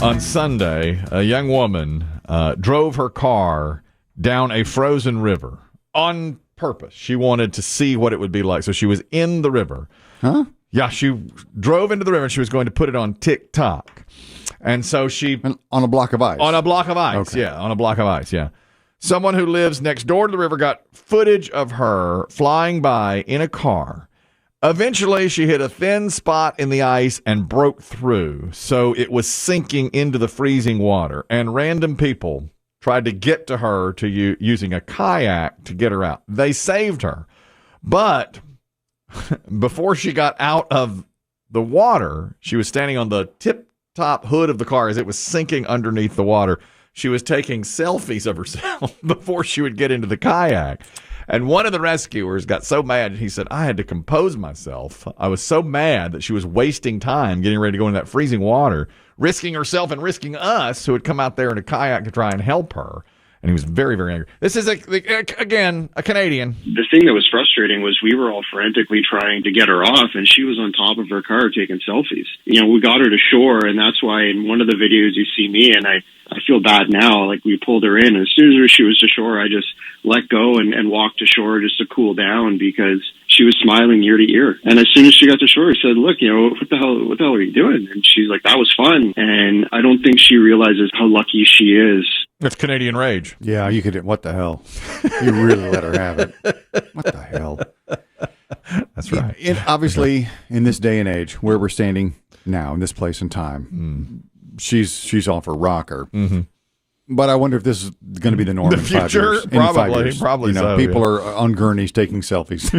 On Sunday, a young woman drove her car down a frozen river on purpose. She wanted to see what it would be like. So she was in the river. Huh? Yeah, she drove into the river and she was going to put it on TikTok. And so she... On a block of ice? On a block of ice, okay. Yeah. On a block of ice, yeah. Someone who lives next door to the river got footage of her flying by in a car. Eventually, she hit a thin spot in the ice and broke through, so it was sinking into the freezing water. And random people tried to get to her using a kayak to get her out. They saved her. But before she got out of the water, she was standing on the tip-top hood of the car as it was sinking underneath the water. She was taking selfies of herself before she would get into the kayak. And one of the rescuers got so mad, he said, I had to compose myself. I was so mad that she was wasting time getting ready to go into that freezing water, risking herself and risking us who had come out there in a kayak to try and help her. And he was very, very angry. This is, again, a Canadian. The thing that was frustrating was we were all frantically trying to get her off, and she was on top of her car taking selfies. You know, we got her to shore, and that's why in one of the videos you see me, and I feel bad now, like we pulled her in. As soon as she was to shore, I just let go and walked to shore just to cool down because she was smiling ear to ear. And as soon as she got to shore, he said, look, you know, what the hell are you doing? And she's like, that was fun. And I don't think she realizes how lucky she is. That's Canadian rage. Yeah, you could. What the hell? You really let her have it. What the hell? That's right. Obviously, in this day and age, where we're standing now, in this place and time, she's off her rocker. Mm-hmm. But I wonder if this is going to be the norm in 5 years. Probably. You know, people are on gurneys taking selfies.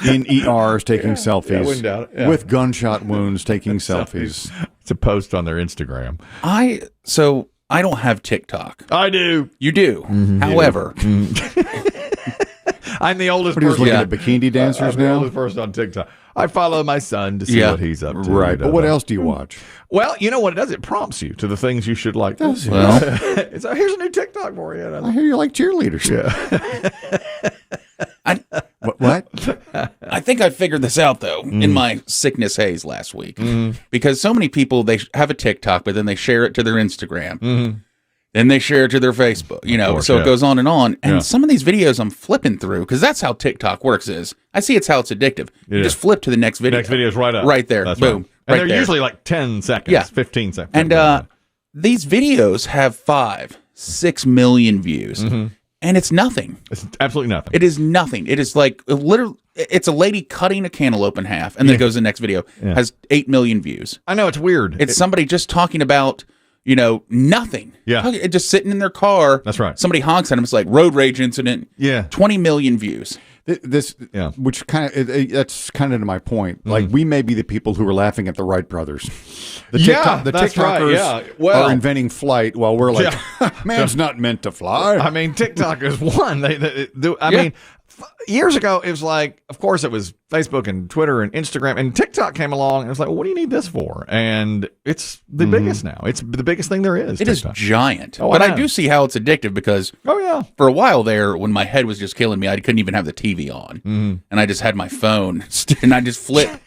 In ERs taking selfies. I wouldn't doubt it. Yeah. With gunshot wounds taking selfies. It's a post on their Instagram. I don't have TikTok. I do. You do. Mm-hmm. However, I'm the oldest person. Looking at bikini dancers I'm now? the oldest person on TikTok. I follow my son to see what he's up to. Right. But what else do you watch? Well, you know what it does? It prompts you to the things you should like. Does it? Well, here's a new TikTok for you. I hear you like cheerleaders. Yeah. What? I think I figured this out, though, in my sickness haze last week. Because so many people, they have a TikTok, but then they share it to their Instagram. Then they share it to their Facebook, you know, course, it goes on and on. And some of these videos I'm flipping through, because that's how TikTok works is, I see it's how it's addictive. You just flip to the next video. Next video is right up. Right there. That's boom. Right. And they're usually like 10 seconds, 15 seconds. And these videos have 5-6 million views. And it's nothing. It's absolutely nothing. It is nothing. It is like literally, it's a lady cutting a cantaloupe in half, and then goes to the next video. Has 8 million views. I know, it's weird. It's somebody just talking about, you know, nothing. Yeah. Just sitting in their car. That's right. Somebody honks at them. It's like road rage incident. Yeah. 20 million views. Which kind of that's kind of to my point. Like we may be the people who are laughing at the Wright brothers. The TikTokers are inventing flight while we're like, man's not meant to fly. I mean, TikTok is one. I mean, years ago it was like, of course, it was Facebook and Twitter and Instagram, and TikTok came along and it was like, well, what do you need this for? And it's the biggest now. It's the biggest thing there is. It is giant. Oh, but I do see how it's addictive because for a while there, when my head was just killing me, I couldn't even have the TV on. And I just had my phone and I just flipped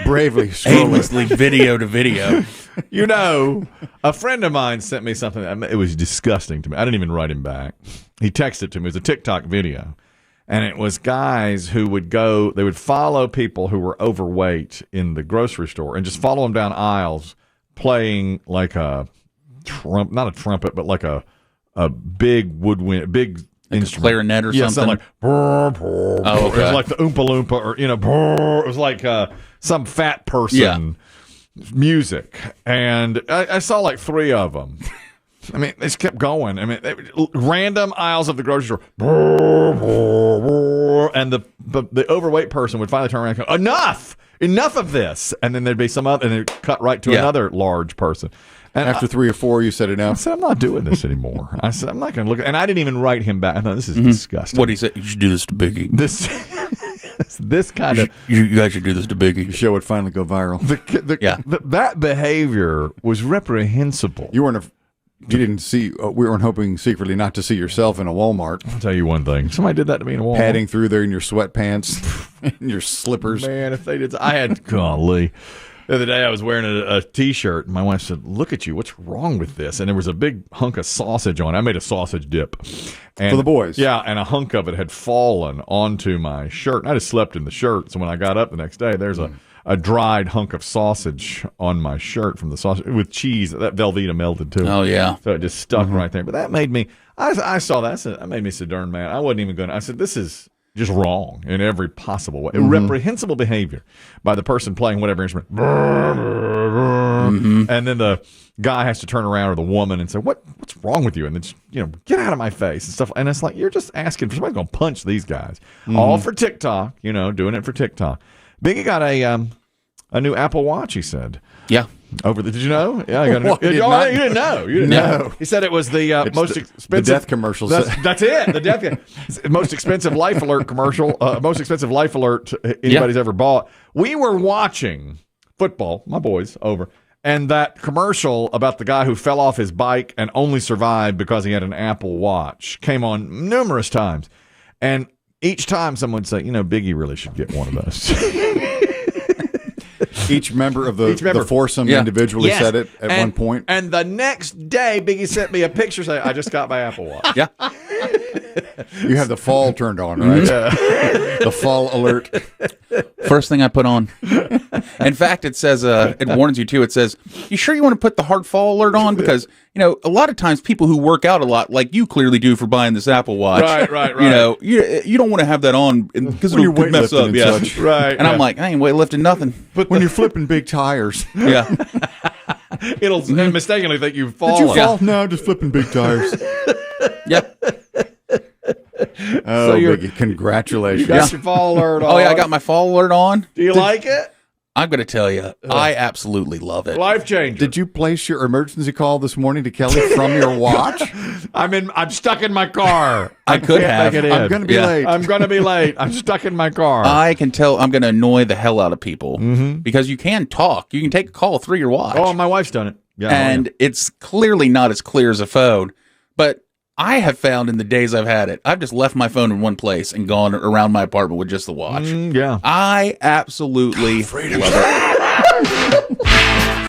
bravely, aimlessly video to video. You know, a friend of mine sent me something. It was disgusting to me. I didn't even write him back. He texted to me. It was a TikTok video. And it was guys who would they would follow people who were overweight in the grocery store and just follow them down aisles playing like not a trumpet, but like a big woodwind, big like instrument. Clarinet or something? Like, brr, brr, brr. Okay. It was like the Oompa Loompa or, you know, brr. It was like some fat person music. And I saw like 3 of them. I mean, they just kept going. I mean, random aisles of the grocery store. And the overweight person would finally turn around and go, enough of this. And then there'd be some other, and they'd cut right to another large person. And after 3 or 4, you said enough. I said, I'm not doing this anymore. I said, I'm not going to look. And I didn't even write him back. I thought, this is disgusting. What did he say? You should do this to Biggie. This kind of... You guys should do this to Biggie. The show would finally go viral. That behavior was reprehensible. You didn't see, we weren't hoping secretly not to see yourself in a Walmart. I'll tell you one thing. Somebody did that to me in a Walmart. Padding through there in your sweatpants and your slippers. Man, if they did, I had, golly. The other day I was wearing a T-shirt, and my wife said, "Look at you, what's wrong with this?" And there was a big hunk of sausage on it. I made a sausage dip. And, for the boys. Yeah, and a hunk of it had fallen onto my shirt. And I just slept in the shirt, so when I got up the next day, there's a dried hunk of sausage on my shirt from the sausage with cheese. That Velveeta melted too. Oh, yeah. So it just stuck right there. But that made me, I saw that. That made me so darn mad. I wasn't even going to, I said, this is just wrong in every possible way. Reprehensible behavior by the person playing whatever instrument. And then the guy has to turn around, or the woman, and say, what's wrong with you? And then, get out of my face and stuff. And it's like, you're just asking for somebody's going to punch these guys. All for TikTok, doing it for TikTok. Biggie got a new Apple Watch, he said. Yeah. Did you know? Yeah, I got you didn't know. You didn't know. He said it was the most expensive. The death commercials. That's it. The death. Most expensive Life Alert commercial. Most expensive Life Alert anybody's ever bought. We were watching football, my boys, over, and that commercial about the guy who fell off his bike and only survived because he had an Apple Watch came on numerous times, and each time someone would say, Biggie really should get one of those. Each member of the foursome individually said it at one point. And the next day, Biggie sent me a picture saying, I just got my Apple Watch. Yeah. You have the fall turned on, right? Yeah. The fall alert. First thing I put on. In fact, it says, it warns you too. It says, you sure you want to put the hard fall alert on? Because, a lot of times people who work out a lot, like you clearly do for buying this Apple Watch. Right. You don't want to have that on because it'll mess up. Yeah. Right. And I'm like, I ain't weightlifting nothing. But when you're flipping big tires. Yeah. It'll mistakenly think you've fallen. Did you fall? No, just flipping big tires. Yep. Oh, Biggie, congratulations. You got your fall alert on. Oh, yeah, I got my fall alert on. Do you like it? I'm going to tell you, I absolutely love it. Life changer. Did you place your emergency call this morning to Kelly from your watch? I'm stuck in my car. I could have. I'm going to be late. I'm going to be late. I'm stuck in my car. I can tell I'm going to annoy the hell out of people because you can talk. You can take a call through your watch. Oh, my wife's done it. Yeah, and it's clearly not as clear as a phone, but I have found in the days I've had it, I've just left my phone in one place and gone around my apartment with just the watch. Yeah. I absolutely love it.